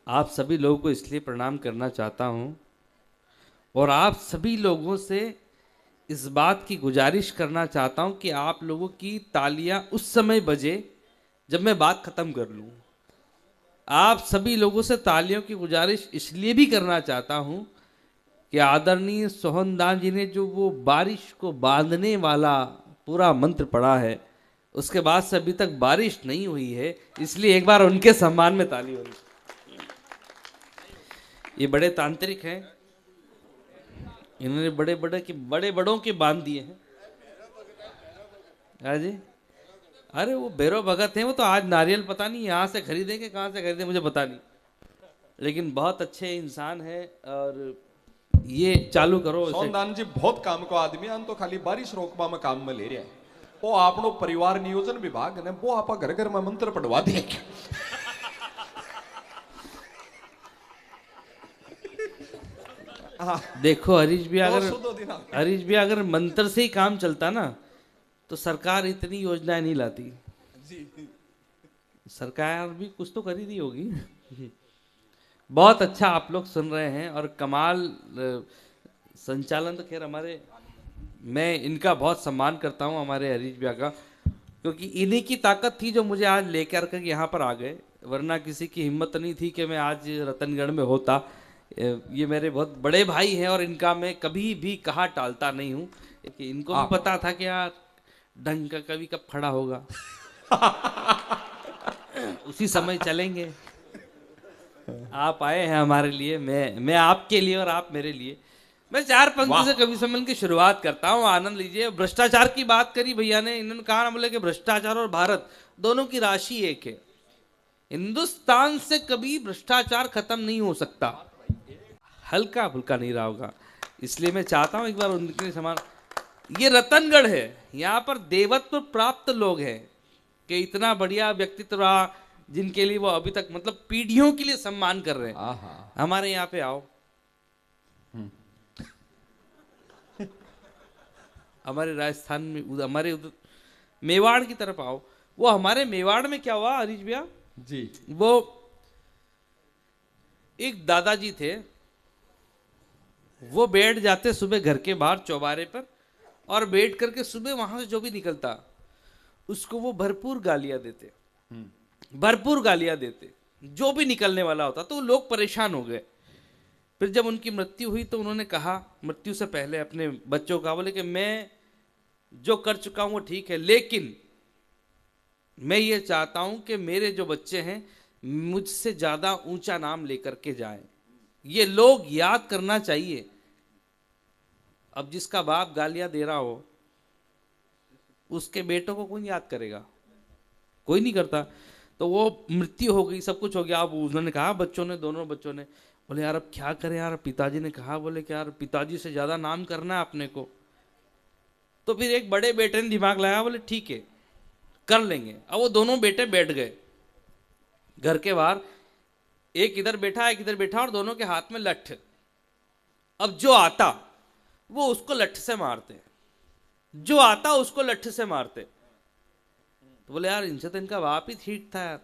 आप सभी लोगों को इसलिए प्रणाम करना चाहता हूं और आप सभी लोगों से इस बात की गुजारिश करना चाहता हूं कि आप लोगों की तालियां उस समय बजे जब मैं बात खत्म कर लूं। आप सभी लोगों से तालियों की गुजारिश इसलिए भी करना चाहता हूं कि आदरणीय सोहनदास जी ने जो वो बारिश को बांधने वाला पूरा मंत्र पढ़ा है, उसके बाद से अभी तक बारिश नहीं हुई है, इसलिए एक बार उनके सम्मान में ताली हो रही। ये बड़े तांत्रिक हैं, इन्होंने बड़े बड़ों के बांध दिए हैं। हाँ जी, अरे वो भैरव भगत हैं, वो तो आज नारियल पता नहीं यहाँ से खरीदेंगे कहाँ से खरीदे मुझे पता नहीं, लेकिन बहुत अच्छे इंसान हैं। और ये चालू करो सोनदान जी बहुत काम को आदमी आन तो खाली बारिश रोकवा में काम में ले रहा है। वो आपनो परिवार नियोजन विभाग ने वो आपा घर घर में मंत्र पढ़वा दिए। देखो हरीश भी अगर मंत्र से ही काम चलता ना तो सरकार इतनी योजनाएं नहीं लाती। सरकार भी कुछ तो खरीदी होगी। बहुत अच्छा आप लोग सुन रहे हैं और कमाल संचालन तो खैर हमारे, मैं इनका बहुत सम्मान करता हूं हमारे हरीश भैया का, क्योंकि इन्हीं की ताकत थी जो मुझे आज लेकर के यहाँ पर आ गए, वरना किसी की हिम्मत नहीं थी कि मैं आज रतनगढ़ में होता। ये मेरे बहुत बड़े भाई हैं और इनका मैं कभी भी कहा टालता नहीं हूँ कि इनको भी पता था कि यार ढंग का कभी कब खड़ा होगा। उसी समय चलेंगे। आप आए हैं हमारे लिए, मैं आपके लिए और आप मेरे लिए। मैं चार पंक्ति से कवि सम्मेलन की शुरुआत करता हूँ, आनंद लीजिए। भ्रष्टाचार की बात करी भैया ने, इन्होंने कहा ना, बोले कि भ्रष्टाचार और भारत दोनों की राशि एक है। हिंदुस्तान से कभी भ्रष्टाचार खत्म नहीं हो सकता, हल्का फुल्का नहीं रहा होगा। इसलिए मैं चाहता हूं एक बार उनके समान, ये रतनगढ़ है, यहाँ पर देवत्व प्राप्त लोग हैं कि इतना बढ़िया व्यक्तित्व रहा जिनके लिए वो अभी तक मतलब पीढ़ियों के लिए सम्मान कर रहे हैं। हमारे यहाँ पे आओ, हमारे राजस्थान में, हमारे उधर मेवाड़ की तरफ आओ। वो हमारे मेवाड़ में क्या हुआ हरीश भैया जी, वो एक दादाजी थे, वो बैठ जाते सुबह घर के बाहर चौबारे पर और बैठ करके सुबह वहां से जो भी निकलता उसको वो भरपूर गालियां देते, भरपूर गालियां देते, जो भी निकलने वाला होता। तो लोग परेशान हो गए। फिर जब उनकी मृत्यु हुई तो उन्होंने कहा, मृत्यु से पहले अपने बच्चों का, बोले कि मैं जो कर चुका हूं वो ठीक है, लेकिन मैं ये चाहता हूं कि मेरे जो बच्चे हैं मुझसे ज्यादा ऊंचा नाम लेकर के जाएं। ये लोग याद करना चाहिए। अब जिसका बाप गालियां दे रहा हो उसके बेटों को कौन याद करेगा? कोई नहीं करता। तो वो मृत्यु हो गई, सब कुछ हो गया। अब उन्होंने कहा, बच्चों ने, दोनों बच्चों ने, बोले यार अब क्या करें यार। पिताजी ने कहा, बोले कि यार पिताजी से ज्यादा नाम करना है अपने को। तो फिर एक बड़े बेटे ने दिमाग लगाया, बोले ठीक है कर लेंगे। अब वो दोनों बेटे बैठ गए घर के बाहर, एक इधर बैठा एक इधर बैठा, और दोनों के हाथ में लठ। अब जो आता वो उसको लठ से मारते, जो आता उसको लठ से मारते। तो बोले यार इनसे तो इनका बाप ही ठीक था यार,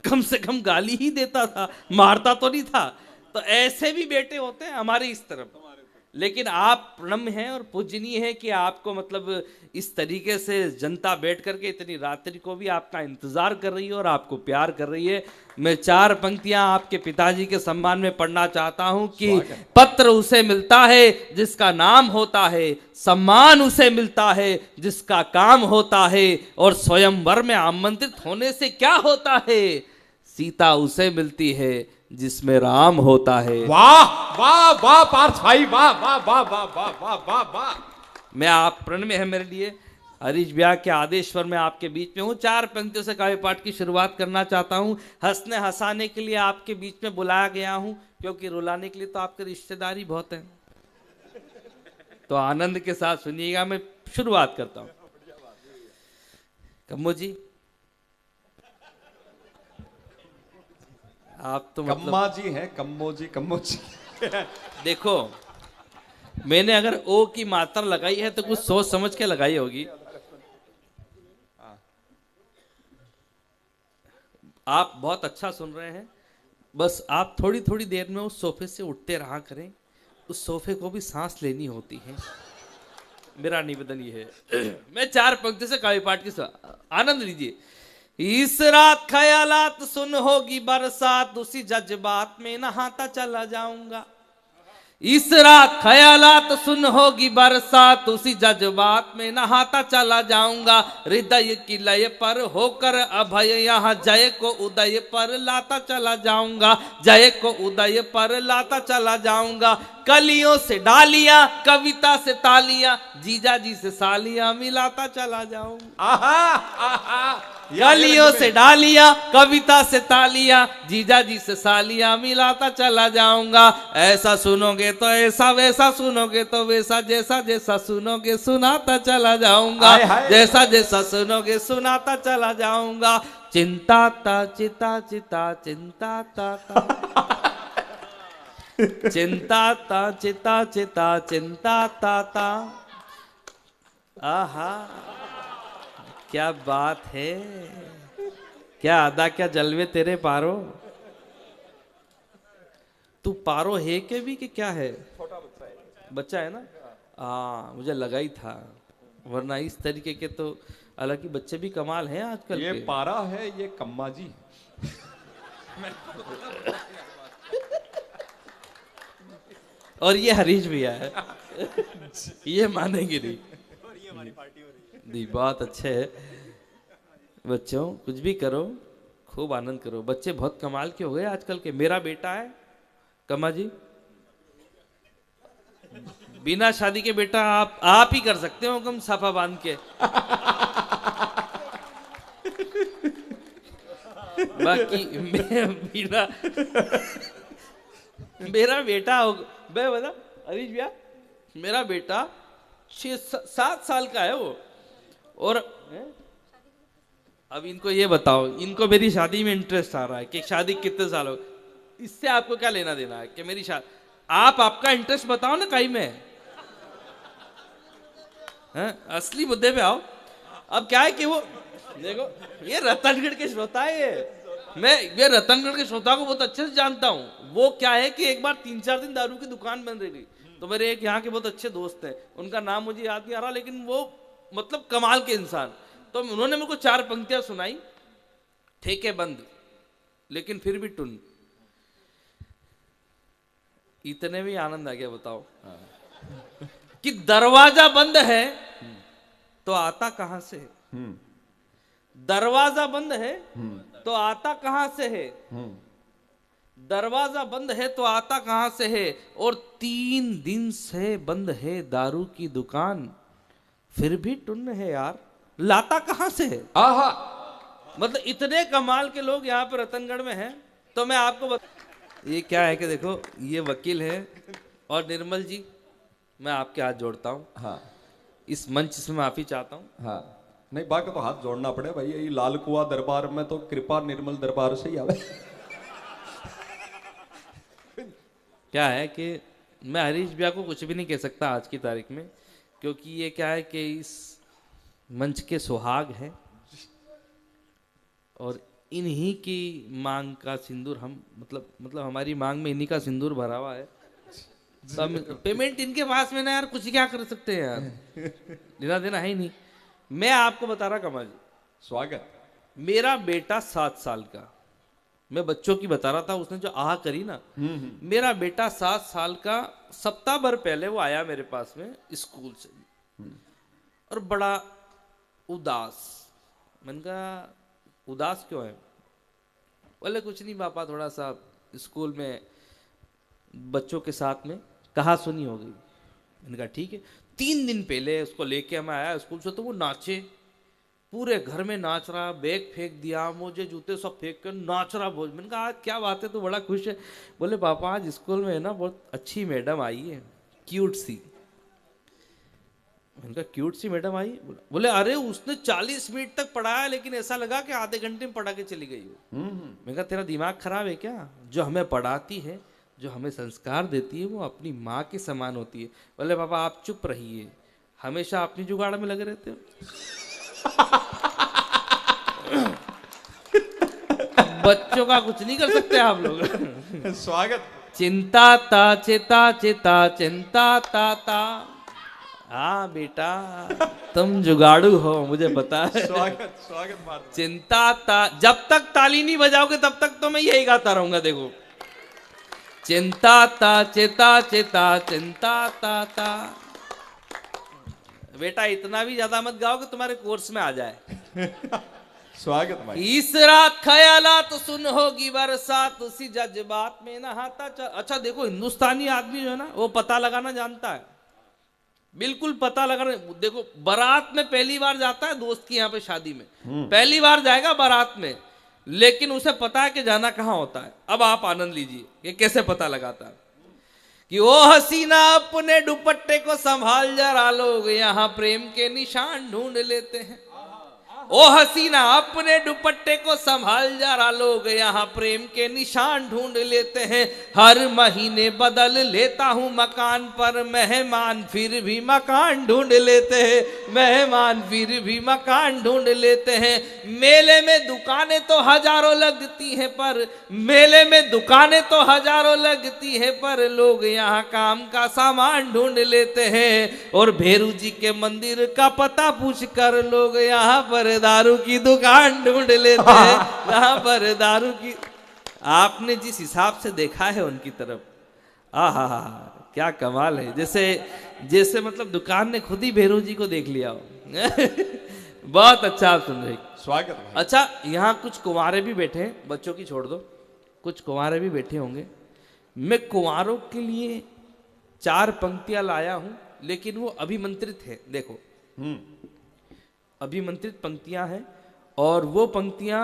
कम से कम गाली ही देता था, मारता तो नहीं था। तो ऐसे भी बेटे होते हैं हमारे इस तरफ। लेकिन आप प्रणम्य हैं और पूजनीय है कि आपको मतलब इस तरीके से जनता बैठ करके इतनी रात्रि को भी आपका इंतजार कर रही है और आपको प्यार कर रही है। मैं चार पंक्तियां आपके पिताजी के सम्मान में पढ़ना चाहता हूं कि पत्र उसे मिलता है जिसका नाम होता है, सम्मान उसे मिलता है जिसका काम होता है, और स्वयंवर में आमंत्रित होने से क्या होता है, सीता उसे मिलती है जिसमें राम होता है। वाह वाह वाह पार्थ भाई, वाह वाह वाह वाह वाह वाह वाह वाह। मैं आप प्रण में है मेरे लिए, हरीश ब्याह के आदेश्वर में आपके बीच में हूँ। चार पंक्तियों से काव्य पाठ की शुरुआत करना चाहता हूँ। हंसने हंसाने के लिए आपके बीच में बुलाया गया हूँ, क्योंकि रुलाने के लिए तो आपके रिश्तेदारी बहुत हैं। तो आनंद के साथ सुनिएगा, मैं शुरुआत करता हूँ। कम्मो जी, आप तो मतलब कम्मा जी हैं, कम्मो जी, कम्मो जी। देखो, मैंने अगर ओ की मात्रा लगाई है तो कुछ सोच समझ के लगाई होगी। आप बहुत अच्छा सुन रहे हैं, बस आप थोड़ी थोड़ी देर में उस सोफे से उठते रहा करें, उस सोफे को भी सांस लेनी होती है। मेरा निवेदन ये है। मैं 4 पंक्ति से काव्य पाठ की आनंद लीजिए। इस रात ख्यालात सुन होगी बरसात, उसी जज्बात में नहाता चला जाऊंगा। इस रात ख्यालात सुन होगी बरसात, उसी जज्बात में नहाता चला जाऊंगा। हृदय की लय पर होकर अभय यहाँ जय को उदय पर लाता चला जाऊंगा, जय को उदय पर लाता चला जाऊंगा। कलियों से डालियां, कविता से तालियां, जीजा जी से सालियां मिलाता चला जाऊंगा। आहा आहा कलियों से डालियां, कविता से तालियां, जीजा जी से सालियां मिलाता चला जाऊंगा। ऐसा सुनोगे तो ऐसा, वैसा सुनोगे तो वैसा, जैसा जैसा सुनोगे सुनाता चला जाऊंगा, हाय हाय। जैसा जैसा सुनोगे सुनाता चला जाऊंगा। चिंता ता चिता चिता चिंता ता चिंता ता चिता चिता चिंता ता। आहा क्या बात है, क्या अदा, क्या जलवे तेरे पारो। तू पारो है के भी कि क्या है? बच्चा है ना? मुझे लगा ही था, वरना इस तरीके के तो हालांकि बच्चे भी कमाल हैं आजकल ये के। पारा है, ये कम्मा जी। और ये हरीश भैया है। ये मानेंगे नहीं। नहीं, बहुत अच्छे है बच्चों, कुछ भी करो खूब आनंद करो। बच्चे बहुत कमाल के हो गए आजकल के। मेरा बेटा है कम्मा जी, बिना शादी के बेटा आप ही कर सकते हो कम साफा बांध के। बाकी मेरा बेटा हो, मैं बता हरीश भैया, मेरा बेटा 6-7 साल का है वो। और अब इनको ये बताओ, इनको मेरी शादी में इंटरेस्ट आ रहा है कि शादी कितने साल हो, इससे आपको क्या लेना देना है कि मेरी शादी। आप आपका इंटरेस्ट बताओ ना कहीं में है? असली मुद्दे पे आओ। अब क्या है कि वो देखो, ये रतनगढ़ के श्रोता है, ये रतनगढ़ के श्रोता को बहुत अच्छे से जानता हूँ। वो क्या है कि एक बार 3-4 दिन दारू की दुकान बंद रह गई, तो मेरे एक यहाँ के बहुत अच्छे दोस्त हैं, उनका नाम मुझे याद नहीं आ रहा, लेकिन वो मतलब कमाल के इंसान। तो उन्होंने मेरे को 4 पंक्तियां सुनाई, ठेके बंद लेकिन फिर भी टुन। इतने भी आनंद आ गया। बताओ कि दरवाजा बंद है तो आता कहां से है? दरवाजा बंद है तो आता कहां से है? दरवाजा बंद है तो आता कहां से है? और 3 दिन से बंद है दारू की दुकान, फिर भी टुन है यार, लाता कहां से है? आहा, मतलब इतने कमाल के लोग यहाँ पे रतनगढ़ में हैं। तो मैं आपको ये क्या है कि देखो, ये वकील है और निर्मल जी, मैं आपके हाथ जोड़ता हूँ। हाँ इस मंच से माफी चाहता हूँ। हाँ, नहीं बाकी तो हाथ जोड़ना पड़े भाई। ये लाल कुआ दरबार में तो कृपा निर्मल दरबार से ही आवे। क्या है कि मैं हरीश भैया को कुछ भी नहीं कह सकता आज की तारीख में, क्योंकि ये क्या है कि इस मंच के सुहाग हैं और इन्हीं की मांग का सिंदूर हम मतलब हमारी मांग में इन्हीं का सिंदूर भरा हुआ है। तो हम पेमेंट इनके पास में ना यार, कुछ क्या कर सकते हैं यार, लेना देना है ही नहीं। मैं आपको बता रहा कमल जी, स्वागत। मेरा बेटा 7 साल का, मैं बच्चों की बता रहा था, उसने जो आह करी ना, मेरा बेटा 7 साल का, सप्ताह भर पहले वो आया मेरे पास में स्कूल से और बड़ा उदास। मैंने कहा उदास क्यों है? बोले कुछ नहीं पापा, थोड़ा सा स्कूल में बच्चों के साथ में कहा सुनी हो गई। मैंने कहा ठीक है। 3 दिन पहले उसको लेके मैं आया स्कूल से, तो वो नाचे, पूरे घर में नाच रहा, बैग फेंक दिया, मोजे जूते सब फेंक कर नाच रहा भोज। मैंने कहा आज क्या बात है, तू बड़ा खुश है? बोले पापा आज स्कूल में है ना बहुत अच्छी मैडम आई है, क्यूट सी। मैंने कहा क्यूट सी मैडम आई? बोले अरे उसने 40 मिनट तक पढ़ाया, लेकिन ऐसा लगा कि आधे घंटे में पढ़ा के चली गई हो। मैंने कहा तेरा दिमाग खराब है क्या? जो हमें पढ़ाती है, जो हमें संस्कार देती है, वो अपनी माँ के समान होती है। बोले पापा आप चुप रहिए, हमेशा अपनी जुगाड़ में लगे रहते हो। बच्चों का कुछ नहीं कर सकते आप लोग। स्वागत। चिंता ता चिता चिता चिंता ता ता। हाँ बेटा तुम जुगाड़ू हो, मुझे पता है। स्वागत स्वागत महात्मा। चिंता ता, जब तक ताली नहीं बजाओगे तब तक तो मैं यही गाता रहूंगा। देखो, चिंता ता चिता चिता चिंता ता ता। बेटा इतना भी ज्यादा मत गाओ कि तुम्हारे कोर्स में आ जाए। स्वागत भाई। इस रात ख्यालात सुन होगी बरसात, उसी जज्बात में नहाता चल। अच्छा देखो, हिंदुस्तानी आदमी जो है ना वो पता लगाना जानता है, बिल्कुल पता लगाना। देखो बारात में पहली बार जाता है दोस्त की यहाँ पे शादी में, पहली बार जाएगा बारात में, लेकिन उसे पता है कि जाना कहाँ होता है। अब आप आनंद लीजिए कि कैसे पता लगाता है कि ओ हसीना अपने दुपट्टे को संभाल जरा, लोग यहाँ प्रेम के निशान ढूंढ लेते हैं। ओ हसीना अपने दुपट्टे को संभाल जरा, लोग यहाँ प्रेम के निशान ढूंढ लेते हैं। हर महीने बदल लेता हूँ मकान, पर मेहमान फिर भी मकान ढूंढ लेते हैं, मेहमान फिर भी मकान ढूंढ लेते हैं। मेले में दुकानें तो हजारों लगती हैं, पर मेले में दुकानें तो हजारों लगती हैं, पर लोग यहाँ काम का सामान ढूंढ लेते हैं। और भेरू जी के मंदिर का पता पूछ कर लोग यहाँ पर दारू की दुकान ढूंढ लेते हैं, यहाँ पर दारू की। आपने जिस हिसाब से देखा है उनकी तरफ, आहा क्या कमाल है। जैसे जैसे मतलब दुकान ने खुद ही भेरू जी को देख लिया हो। बहुत अच्छा आप सुन रहे। स्वागत भाई। अच्छा यहाँ कुछ कुंवारे भी बैठे हैं, बच्चों की छोड़ दो, कुछ कुंवारे भी बैठे होंगे। मैं कुंवारों के लिए 4 पंक्तियां लाया हूं, लेकिन वो अभिमंत्रित है। देखो अभिमंत्रित पंक्तियां हैं, और वो पंक्तियां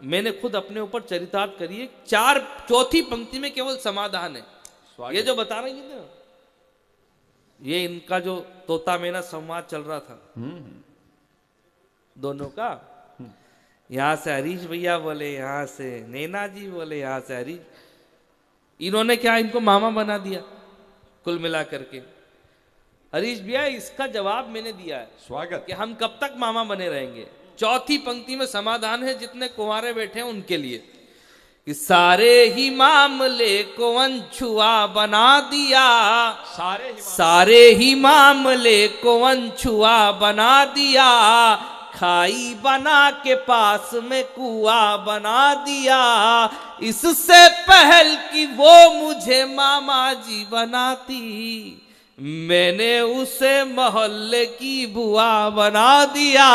मैंने खुद अपने ऊपर चरितार्थ करी है। 4 पंक्ति में केवल समाधान है। ये जो बता रही है ना, ये इनका जो तोता मैना संवाद चल रहा था दोनों का, यहाँ से हरीश भैया बोले, यहाँ से नैना जी बोले, यहाँ से हरीश, इन्होंने क्या इनको मामा बना दिया कुल मिला करके। हरीश भैया इसका जवाब मैंने दिया है, स्वागत। कि हम कब तक मामा बने रहेंगे। 4 पंक्ति में समाधान है, जितने कुंवारे बैठे हैं उनके लिए, कि सारे ही मामले को अनछुआ बना दिया, सारे ही मामले को अनछुआ बना दिया, खाई बना के पास में कुआं बना दिया। इससे पहल कि वो मुझे मामा जी बनाती, मैंने उसे मोहल्ले की बुआ बना दिया,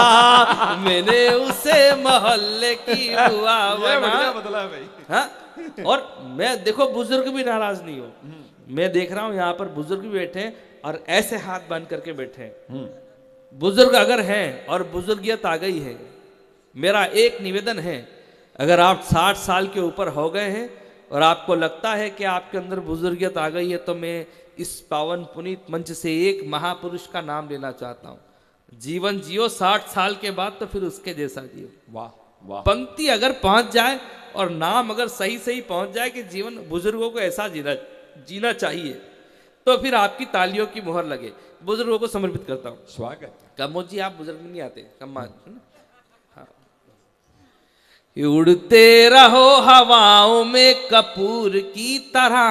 मैंने उसे मोहल्ले की बुआ बदला भाई। हाँ? और मैं देखो बुजुर्ग भी नाराज नहीं हो, मैं देख रहा हूं यहाँ पर बुजुर्ग भी बैठे हैं और ऐसे हाथ बांध करके बैठे हैं। बुजुर्ग अगर हैं और बुजुर्गियत आ गई है, मेरा एक निवेदन है, अगर आप 60 साल के ऊपर हो गए हैं और आपको लगता है कि आपके अंदर बुजुर्गियत आ गई है, तो मैं इस पावन पुनीत मंच से एक महापुरुष का नाम लेना चाहता हूं। जीवन जियो 60 साल के बाद, तो फिर उसके जैसा जियो। वाह वाह। पंक्ति अगर पहुंच जाए और नाम अगर सही सही पहुंच जाए कि जीवन बुजुर्गों को ऐसा जीना चाहिए, तो फिर आपकी तालियों की मुहर लगे। बुजुर्गों को समर्पित करता हूं। स्वागत। कमोद जी आप बुजुर्ग नहीं आते, कम्मा। हाँ। उड़ते रहो हवाओं में कपूर की तरह,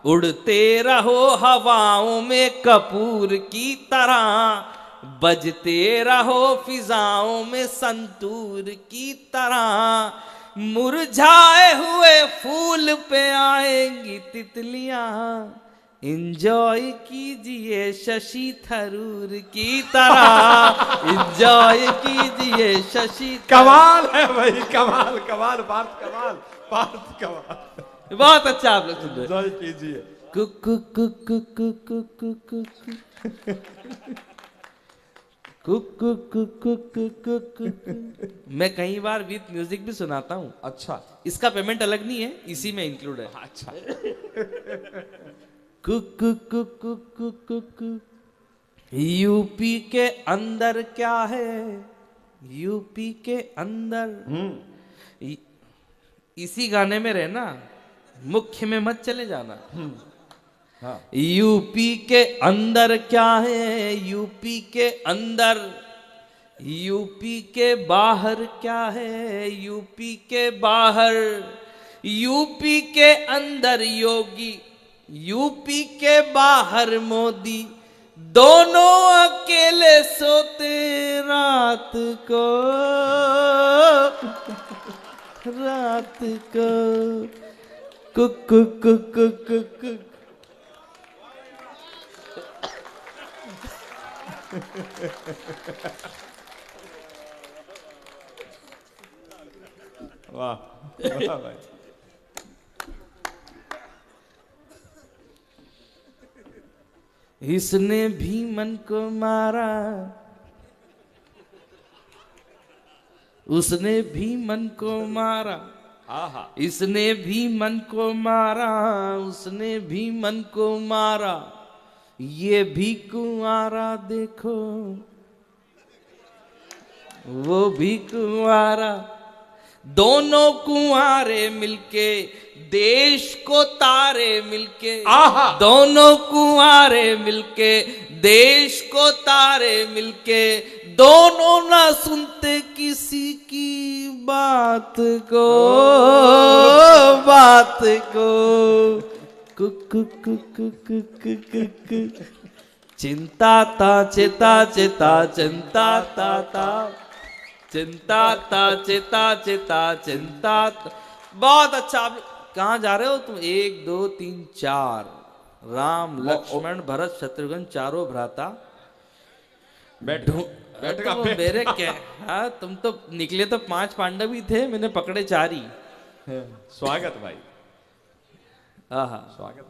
उड़ते रहो हवाओं में कपूर की तरह, बजते रहो फिजाओं में संतूर की तरह, मुरझाए हुए फूल पे आएंगी तितलियां, इंजॉय कीजिए शशि थरूर की तरह, इंजॉय कीजिए शशि। कमाल है भाई, कमाल कमाल, बात कमाल, बात कमाल। बहुत अच्छा आप लोग सुन रहे। इंजॉय कीजिए। कुकु कुकु कुकु कुकु कुकु कुकु कुकु। मैं कई बार विद म्यूजिक भी सुनाता हूँ। अच्छा, इसका पेमेंट अलग नहीं है, इसी में इंक्लूड है। अच्छा। कुकु कुकु कुकु। यूपी के अंदर क्या है, यूपी के अंदर, इसी गाने में रहना, मुख्य में मत चले जाना। हाँ। यूपी के अंदर क्या है, यूपी के अंदर यूपी के बाहर क्या है, यूपी के बाहर, यूपी के अंदर योगी, यूपी के बाहर मोदी, दोनों अकेले सोते रात को, रात को cook cook cook cook cook. वाह वाह भाई। इसने भी मन को मारा, उसने भी मन को मारा, आहा इसने भी मन को मारा, उसने भी मन को मारा, ये भी कुंवारा देखो, वो भी कुंवारा, दोनों कुंवारे मिलके देश को तारे मिलके, आहा दोनों कुंवारे मिलके देश को तारे मिलके, दोनों ना सुनते किसी की बात को, बात को cook cook cook cook cook cook. चिंता ता चिता चिता चिंता ता ता चिंता ता चिता चिता चिंता। बहुत अच्छा। आप कहाँ जा रहे हो तुम? 1 2 3 4 राम लक्ष्मण भरत शत्रुघ्न चारों भ्राता। बैठ बैठगा तो मेरे क्या, हाँ तुम तो निकले तो 5 पांडव ही थे, मैंने पकड़े 4 ही। स्वागत भाई, आहा स्वागत।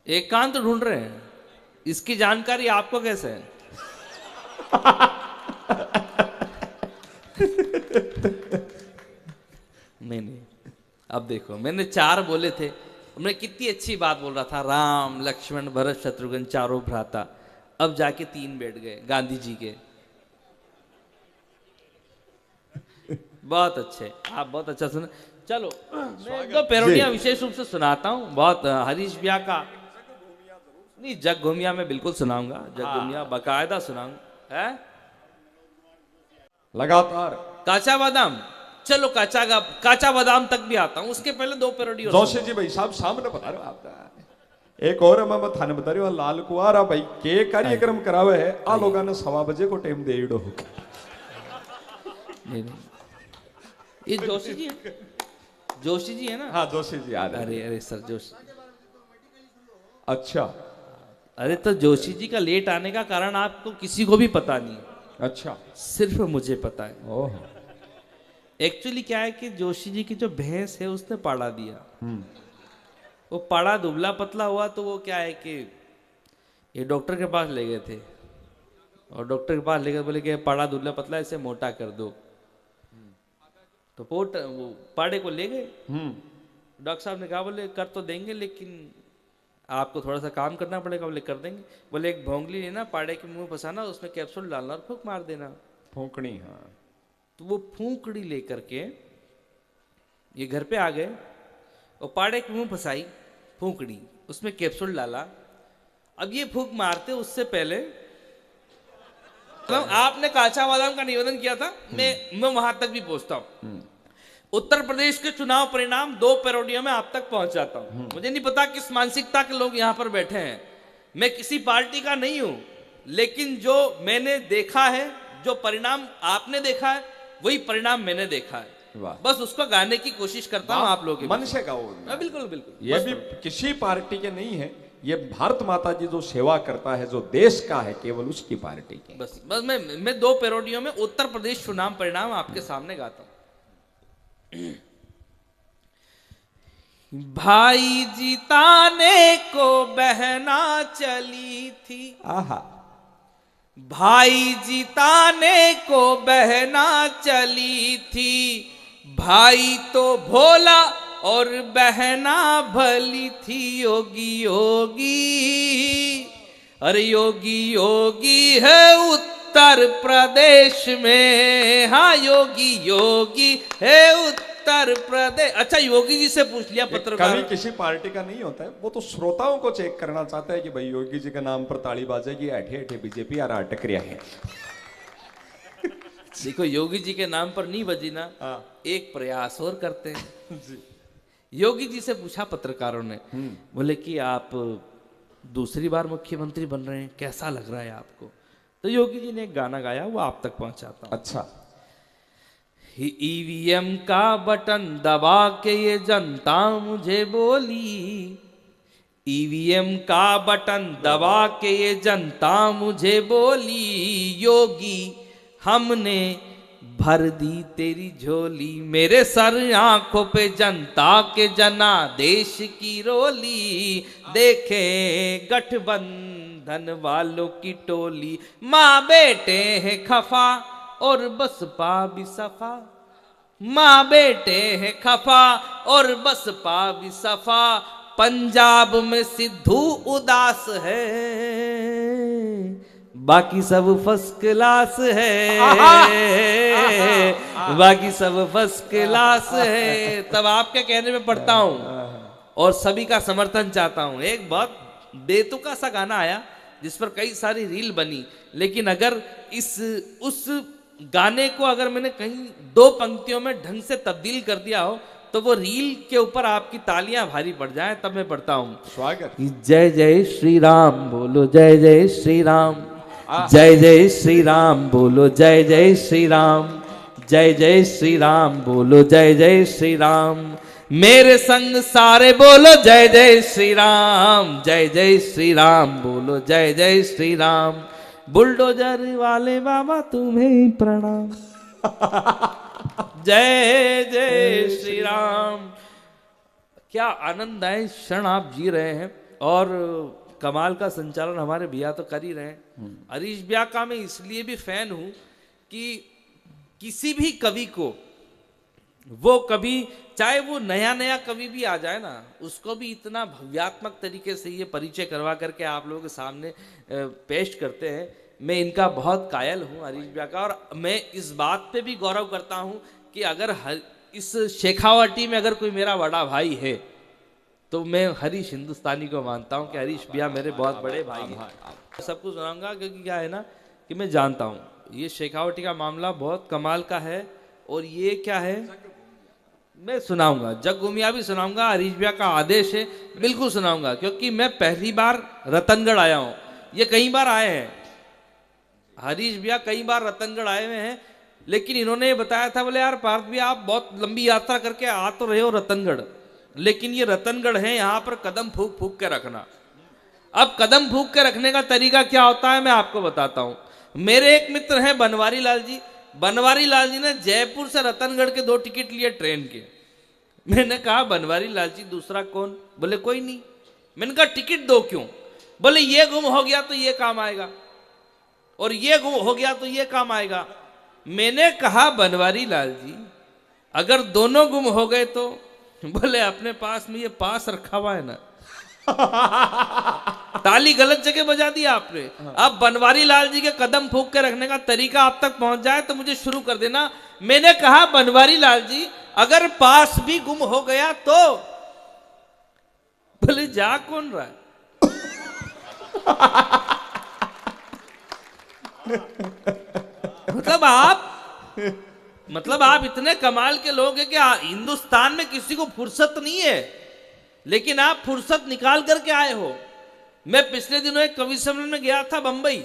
एकांत ढूंढ रहे हैं, इसकी जानकारी आपको कैसे है? नहीं, अब देखो मैंने 4 बोले थे, मैं कितनी अच्छी बात बोल रहा था, राम लक्ष्मण भरत शत्रुघ्न चारों भ्राता। अब जाके 3 बैठ गए गांधी जी के। बहुत अच्छे, आप बहुत अच्छा सुना। चलो मैं 1 2 पैरोडियां विशेष रूप से सुनाता हूँ। बहुत हरीश ब्याह का नहीं, जग घूमिया में बिल्कुल सुनाऊंगा, जग घूमिया बाकायदा सुनाऊंगा। है लगातार काचा बादाम, चलो काचा बादाम तक भी आता हूँ, उसके पहले 2 पैरोडी और जोशी जी भाई साहब सामने बता रहे हो आप। एक और मैं थाने बता रही हूँ, लाल कुआरा भाई के कार्यक्रम करावे है आ लोगों ने 1:15 बजे को टाइम दे दो। नहीं, ये जोशी जी है, जोशी जी है ना? हाँ जोशी जी आ रहे। अरे अरे सर जोशी, अच्छा अरे तो जोशी जी का लेट आने का कारण आपको किसी को भी पता नहीं, अच्छा सिर्फ मुझे पता है। ओह एक्चुअली क्या है कि जोशी जी की जो भैंस है उसने पाड़ा दिया, वो पाड़ा दुबला पतला हुआ, तो वो क्या है कि ये डॉक्टर के पास ले गए थे, और डॉक्टर के पास लेकर बोले कि पाड़ा दुबला पतला इसे मोटा कर दो। तो वो पाड़े को ले गए, डॉक्टर साहब ने कहा बोले कर तो देंगे लेकिन आपको थोड़ा सा काम करना पड़ेगा। बोले कर देंगे। बोले एक भोंगली लेना, पाड़े के मुंह फंसाना, उसमें कैप्सूल डालना और फूंक मार देना। फूंकनी, हाँ। तो वो फूंकड़ी लेकर के ये घर पे आ गए, और पाड़े के मुंह फंसाई फूंकड़ी, उसमें कैप्सूल डाला। अब ये फूंक मारते उससे पहले मतलब आपने काचा बादाम का निवेदन किया था, मैं वहां तक भी पहुंचता हूं। उत्तर प्रदेश के चुनाव परिणाम 2 पैरोडियों में आप तक पहुंच जाता हूं। मुझे नहीं पता किस मानसिकता के लोग यहां पर बैठे हैं, मैं किसी पार्टी का नहीं हूं, लेकिन जो मैंने देखा है, जो परिणाम आपने देखा है, वही परिणाम मैंने देखा है। बस उसको गाने की कोशिश करता हूं आप लोगों के मन से गाओ। बिल्कुल बिल्कुल। ये भी किसी पार्टी के नहीं है, ये भारत माता जी जो सेवा करता है, जो देश का है, केवल उसकी पार्टी की। बस मैं 2 पैरोडियों में उत्तर प्रदेश चुनाव परिणाम आपके सामने गाता हूं। भाई जिताने को बहना चली थी, आहा, भाई जिताने को बहना चली थी, भाई तो भोला और बहना भली थी। योगी योगी, अरे योगी योगी है उत्तर प्रदेश में, हाँ योगी योगी है उत्तर उत्तर प्रदेश। अच्छा योगी जी से पूछ लिया पत्रकार। कभी किसी पार्टी का नहीं होता है, वो तो श्रोताओं को चेक करना चाहता है कि भाई योगी जी के नाम पर ताली बाजेगी, ऐठे ऐठे बीजेपी यार अटक रहा है। देखो योगी जी के नाम पर नहीं बजी ना, एक प्रयास और करते हैं। योगी जी से पूछा पत्रकारों ने, बोले कि आप दूसरी बार मुख्यमंत्री बन रहे हैं, कैसा लग रहा है आपको? तो योगी जी ने एक गाना गाया, वो आप तक पहुंचाता हूं। अच्छा। ईवीएम का बटन दबा के ये जनता मुझे बोली, ईवीएम का बटन दबा के ये जनता मुझे बोली, योगी हमने भर दी तेरी झोली, मेरे सर आंखों पे जनता के जनादेश की रोली, देखे गठबंधन वालों की टोली, माँ बेटे हैं खफा और बसपा भी सफा, माँ बेटे हैं खफा और बसपा भी सफा, पंजाब में सिद्धू उदास है, बाकी सब फर्स्ट क्लास है, बाकी सब फर्स्ट क्लास है। तब आपके कहने में पढ़ता हूं और सभी का समर्थन चाहता हूं। एक बहुत बेतुका सा गाना आया जिस पर कई सारी रील बनी, लेकिन अगर उस गाने को अगर मैंने कहीं दो पंक्तियों में ढंग से तब्दील कर दिया हो तो वो रील के ऊपर आपकी तालियां भारी पड़ जाए। तब मैं पढ़ता हूं, स्वागत। जय जय श्री राम बोलो, जय जय श्री राम, जय जय श्री राम बोलो, जय जय श्री राम, जय जय श्री राम बोलो, जय जय श्री राम, मेरे संग सारे बोलो जय जय श्री राम, जय जय श्री राम बोलो, जय जय श्री राम, बुलडोजर वाले बाबा तुम्हें प्रणाम, जय जय श्री राम। क्या आनंददायक क्षण आप जी रहे हैं और कमाल का संचालन हमारे भैया तो कर ही रहे हैं। हरीश भैया का मैं इसलिए भी फैन हूं कि किसी भी कवि को वो कभी, चाहे वो नया नया कवि भी आ जाए ना, उसको भी इतना भव्यात्मक तरीके से ये परिचय करवा करके आप लोगों के सामने पेश करते हैं। मैं इनका बहुत कायल हूँ हरीश भैया का, और मैं इस बात पे भी गौरव करता हूँ कि अगर इस शेखावाटी में अगर कोई मेरा बड़ा भाई है तो मैं हरीश हिंदुस्तानी को मानता हूँ कि हरीश भैया मेरे बहुत बड़े भाई हैं। सबको सुनाऊंगा क्योंकि क्या है ना कि मैं जानता हूँ ये शेखावटी का मामला बहुत कमाल का है, और ये क्या है मैं सुनाऊंगा, जग घूमिया भी सुनाऊंगा, हरीश भैया का आदेश है बिल्कुल सुनाऊंगा, क्योंकि मैं पहली बार रतनगढ़ आया हूँ, ये कई बार आए हैं हरीश भैया, कई बार रतनगढ़ आए हुए हैं, लेकिन इन्होंने ये बताया था, बोले यार पार्थ भैया आप बहुत लंबी यात्रा करके आ तो रहे हो रतनगढ़, लेकिन ये रतनगढ़ है, यहाँ पर कदम फूक फूक के रखना। अब कदम फूक के रखने का तरीका क्या होता है मैं आपको बताता हूँ। मेरे एक मित्र हैं बनवारी लाल जी, बनवारी लाल जी ने जयपुर से रतनगढ़ के 2 टिकट लिए ट्रेन के। मैंने कहा बनवारी लाल जी दूसरा कौन? बोले कोई नहीं। मैंने कहा टिकट 2 क्यों? बोले ये गुम हो गया तो ये काम आएगा, और ये गुम हो गया तो ये काम आएगा। मैंने कहा बनवारी लाल जी अगर दोनों गुम हो गए तो? बोले अपने पास में ये पास रखा हुआ है ना। ताली गलत जगह बजा दी आपने। अब बनवारी लाल जी के कदम फूक के रखने का तरीका आप तक पहुंच जाए तो मुझे शुरू कर देना। मैंने कहा बनवारी लाल जी अगर पास भी गुम हो गया तो? बोले जा कौन रहा है? मतलब आप इतने कमाल के लोग हैं कि हिंदुस्तान में किसी को फुर्सत नहीं है, लेकिन आप फुर्सत निकाल करके आए हो। मैं पिछले दिनों एक कवि सम्मेलन में गया था बंबई,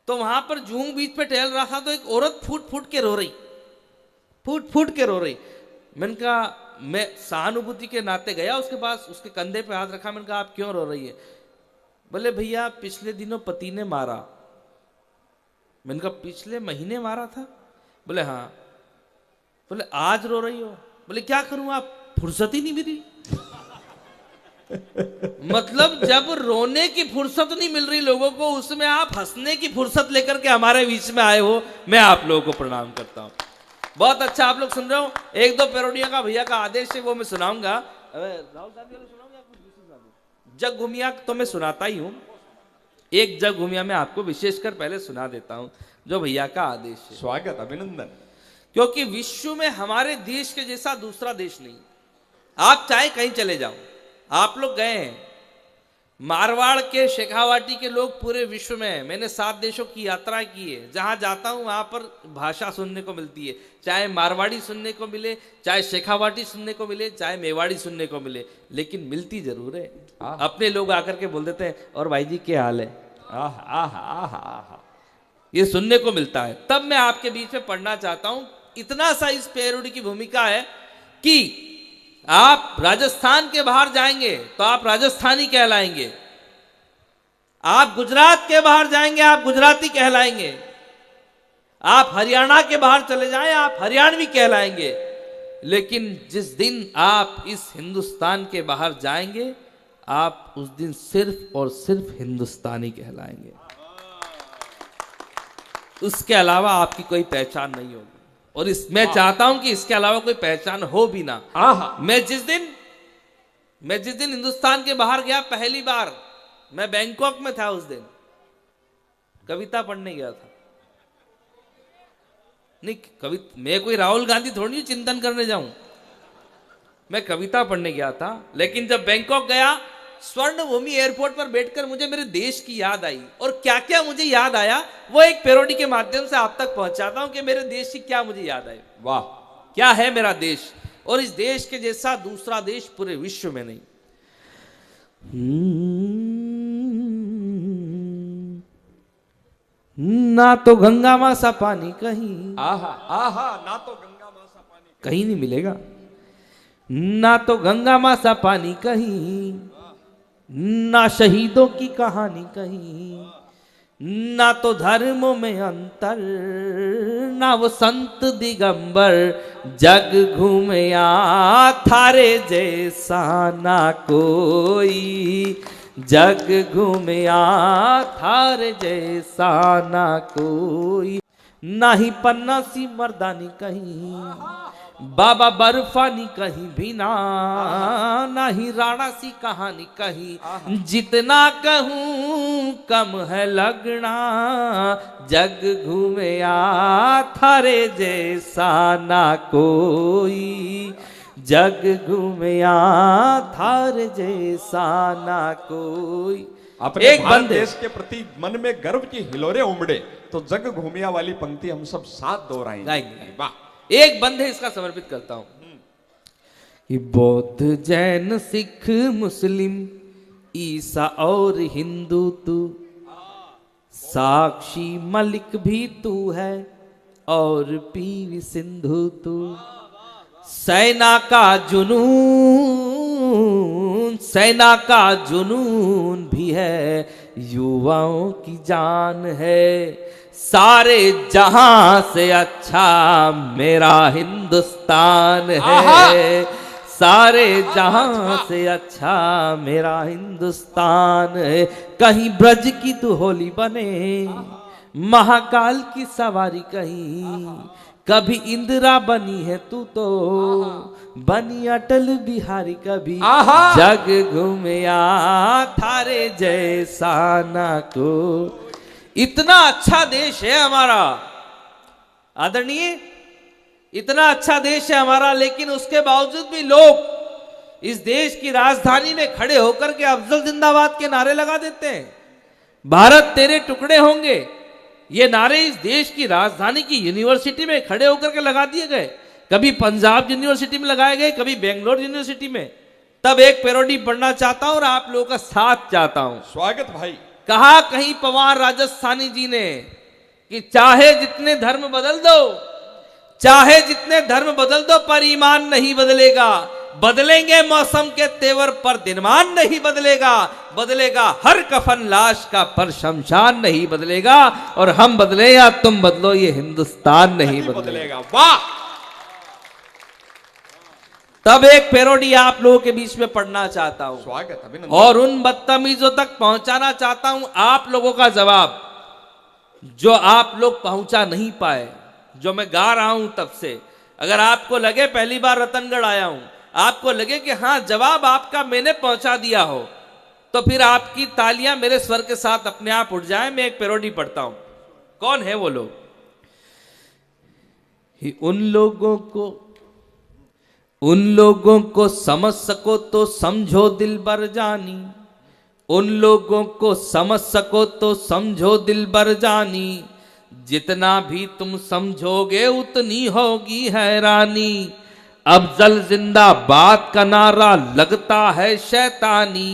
तो वहां पर जूंग बीच पे टहल रहा था, तो एक औरत फूट फूट के रो रही। मैंने कहा, मैं सहानुभूति के नाते गया उसके पास, उसके कंधे पे हाथ रखा, मैंने कहा आप क्यों रो रही है? बोले भैया पिछले दिनों पति ने मारा। मैंने कहा पिछले महीने मारा था? बोले हाँ। बोले आज रो रही हो? बोले क्या करूं, आप फुर्सत ही नहीं मिली। मतलब जब रोने की फुर्सत नहीं मिल रही लोगों को, उसमें आप हंसने की फुर्सत लेकर के हमारे बीच में आए हो। मैं आप लोगों को प्रणाम करता हूं। बहुत अच्छा आप लोग सुन रहे हो। 1-2 पैरोडिया का भैया का आदेश है वो मैं सुनाऊंगा। राहुल गांधी वाला सुनाऊंगा, जग घूमिया तो मैं सुनाता ही हूं। एक जग घूमिया मैं आपको विशेषकर पहले सुना देता हूं जो भैया का आदेश है। स्वागत, अभिनंदन। क्योंकि विश्व में हमारे देश के जैसा दूसरा देश नहीं। आप चाहे कहीं चले जाओ, आप लोग गए हैं, मारवाड़ के शेखावाटी के लोग पूरे विश्व में हैं। मैंने 7 देशों की यात्रा की है, जहां जाता हूं वहां पर भाषा सुनने को मिलती है, चाहे मारवाड़ी सुनने को मिले, चाहे शेखावाटी सुनने को मिले, चाहे मेवाड़ी सुनने को मिले, लेकिन मिलती जरूर है। अपने लोग आकर के बोल देते हैं और भाई जी क्या हाल है, आह आह आह आह, ये सुनने को मिलता है। तब मैं आपके बीच में पढ़ना चाहता हूं, इतना सा इस पैरोडी की भूमिका है कि आप राजस्थान के बाहर जाएंगे तो आप राजस्थानी कहलाएंगे, आप गुजरात के बाहर जाएंगे आप गुजराती कहलाएंगे, आप हरियाणा के बाहर चले जाएं आप हरियाणवी कहलाएंगे, लेकिन जिस दिन आप इस हिंदुस्तान के बाहर जाएंगे आप उस दिन सिर्फ और सिर्फ हिंदुस्तानी कहलाएंगे। उसके अलावा आपकी कोई पहचान नहीं होगी। और मैं चाहता हूं कि इसके अलावा कोई पहचान हो भी ना। मैं जिस दिन हिंदुस्तान के बाहर गया पहली बार, मैं बैंकॉक में था, उस दिन कविता पढ़ने गया था। नहीं मैं कोई राहुल गांधी थोड़ी चिंतन करने जाऊं, मैं कविता पढ़ने गया था। लेकिन जब बैंकॉक गया, स्वर्ण भूमि एयरपोर्ट पर बैठकर मुझे मेरे देश की याद आई, और क्या क्या मुझे याद आया वो एक पैरोडी के माध्यम से आप तक पहुंचाता हूं कि मेरे देश की क्या मुझे याद आई। वाह, क्या है मेरा देश, और इस देश के जैसा दूसरा देश पूरे विश्व में नहीं। ना तो गंगा मां सा पानी कहीं, आहा आहा, ना तो गंगा मां सा पानी कहीं नहीं मिलेगा, ना तो गंगा मां सा पानी कहीं, ना शहीदों की कहानी कहीं, ना तो धर्मों में अंतर, ना वो संत दिगंबर, जग घूमया थारे जैसा ना कोई, जग घूमया थारे जैसा ना कोई, ना ही पन्ना सी मर्दानी कहीं, बाबा बर्फानी कहीं भी ना, ना ही राणा सी कहानी कहीं, जितना कहूं कम है लगना, जग घूमया थारे जैसा ना कोई, जग घूमया थारे जैसा ना कोई। अपने एक भारत देश के प्रति मन में गर्व की हिलोरे उमड़े तो जग घूमिया वाली पंक्ति हम सब साथ दोहराएंगे। वाह, एक बंदे इसका समर्पित करता हूं कि बौद्ध जैन सिख मुस्लिम ईसा और हिंदू तू, साक्षी मलिक भी तू है और पीवी सिंधु तू, सेना का जुनून भी है, युवाओं की जान है, सारे जहां से अच्छा मेरा हिंदुस्तान है, सारे जहां से अच्छा मेरा हिंदुस्तान है। कहीं ब्रज की तू होली बने, महाकाल की सवारी कहीं, कभी इंदिरा बनी है तू तो बनी अटल बिहारी, कभी जग घूमया थारे जैसा ना को। इतना अच्छा देश है हमारा आदरणीय, इतना अच्छा देश है हमारा, लेकिन उसके बावजूद भी लोग इस देश की राजधानी में खड़े होकर के अफजल जिंदाबाद के नारे लगा देते हैं, भारत तेरे टुकड़े होंगे। ये नारे इस देश की राजधानी की यूनिवर्सिटी में खड़े होकर के लगा दिए गए, कभी पंजाब यूनिवर्सिटी में लगाए गए, कभी बेंगलोर यूनिवर्सिटी में। तब एक पैरोडी पढ़ना चाहता हूं और आप लोगों का साथ चाहता हूं। स्वागत भाई। कहा कहीं पवार राजस्थानी जी ने कि चाहे जितने धर्म बदल दो, चाहे जितने धर्म बदल दो, पर ईमान नहीं बदलेगा। बदलेंगे मौसम के तेवर पर दिनमान नहीं बदलेगा, बदलेगा हर कफन लाश का पर शमशान नहीं बदलेगा, और हम बदले या तुम बदलो ये हिंदुस्तान नहीं बदलेगा। वाह! तब एक पैरोडी आप लोगों के बीच में पढ़ना चाहता हूं, स्वागत, अभिनंदन, और उन बदतमीजों तक पहुंचाना चाहता हूं आप लोगों का जवाब, जो आप लोग पहुंचा नहीं पाए, जो मैं गा रहा हूं तब से। अगर आपको लगे पहली बार रतनगढ़ आया हूं, आपको लगे कि हां जवाब आपका मैंने पहुंचा दिया हो, तो फिर आपकी तालियां मेरे स्वर के साथ अपने आप उठ जाएं। मैं एक पैरोडी पढ़ता हूं। कौन है वो लोग? उन लोगों को समझ सको तो समझो दिलबर जानी, उन लोगों को समझ सको तो समझो दिलबर जानी, जितना भी तुम समझोगे उतनी होगी हैरानी। अफजल जिंदाबाद का नारा लगता है शैतानी,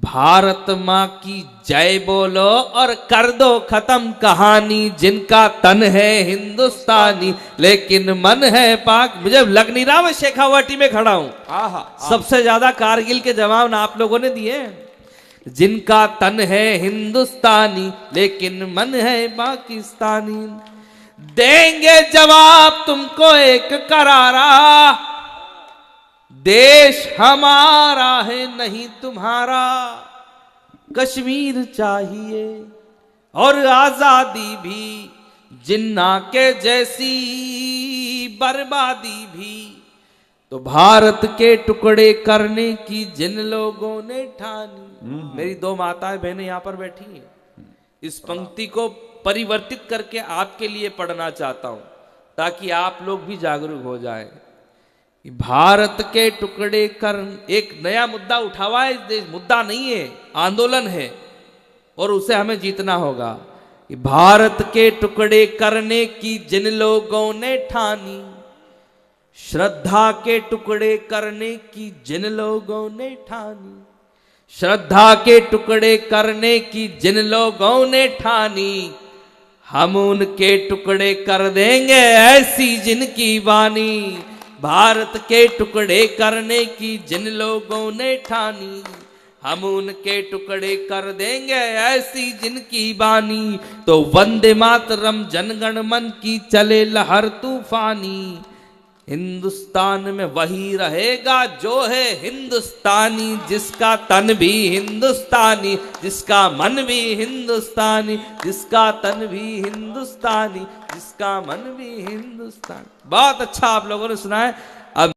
भारत माँ की जय बोलो और कर दो खत्म कहानी। जिनका तन है हिंदुस्तानी लेकिन मन है पाक। मुझे लग नहीं रहा मैं शेखावाटी में खड़ा हूं। सबसे ज्यादा कारगिल के जवाब आप लोगों ने दिए। जिनका तन है हिंदुस्तानी लेकिन मन है पाकिस्तानी, देंगे जवाब तुमको एक करारा, देश हमारा है नहीं तुम्हारा। कश्मीर चाहिए और आजादी भी, जिन्ना के जैसी बर्बादी भी, तो भारत के टुकड़े करने की जिन लोगों ने ठानी। मेरी दो माताएं बहनें यहां पर बैठी हैं, इस पंक्ति को परिवर्तित करके आपके लिए पढ़ना चाहता हूं ताकि आप लोग भी जागरूक हो जाएं। भारत के टुकड़े कर, एक नया मुद्दा उठा हुआ है इस देश, मुद्दा नहीं है, आंदोलन है और उसे हमें जीतना होगा। भारत के टुकड़े करने की जिन लोगों ने ठानी, श्रद्धा के टुकड़े करने की जिन लोगों ने ठानी, श्रद्धा के टुकड़े करने की जिन लोगों ने ठानी, हम उनके टुकड़े कर देंगे ऐसी जिनकी वाणी। भारत के टुकड़े करने की जिन लोगों ने ठानी, हम उनके टुकड़े कर देंगे ऐसी जिनकी बानी। तो वंदे मातरम जनगण मन की चले लहर तूफानी, हिंदुस्तान में वही रहेगा जो है हिंदुस्तानी, जिसका तन भी हिंदुस्तानी, जिसका मन भी हिंदुस्तानी, जिसका तन भी हिंदुस्तानी, जिसका मन भी हिंदुस्तानी। बहुत अच्छा आप लोगों ने सुना है।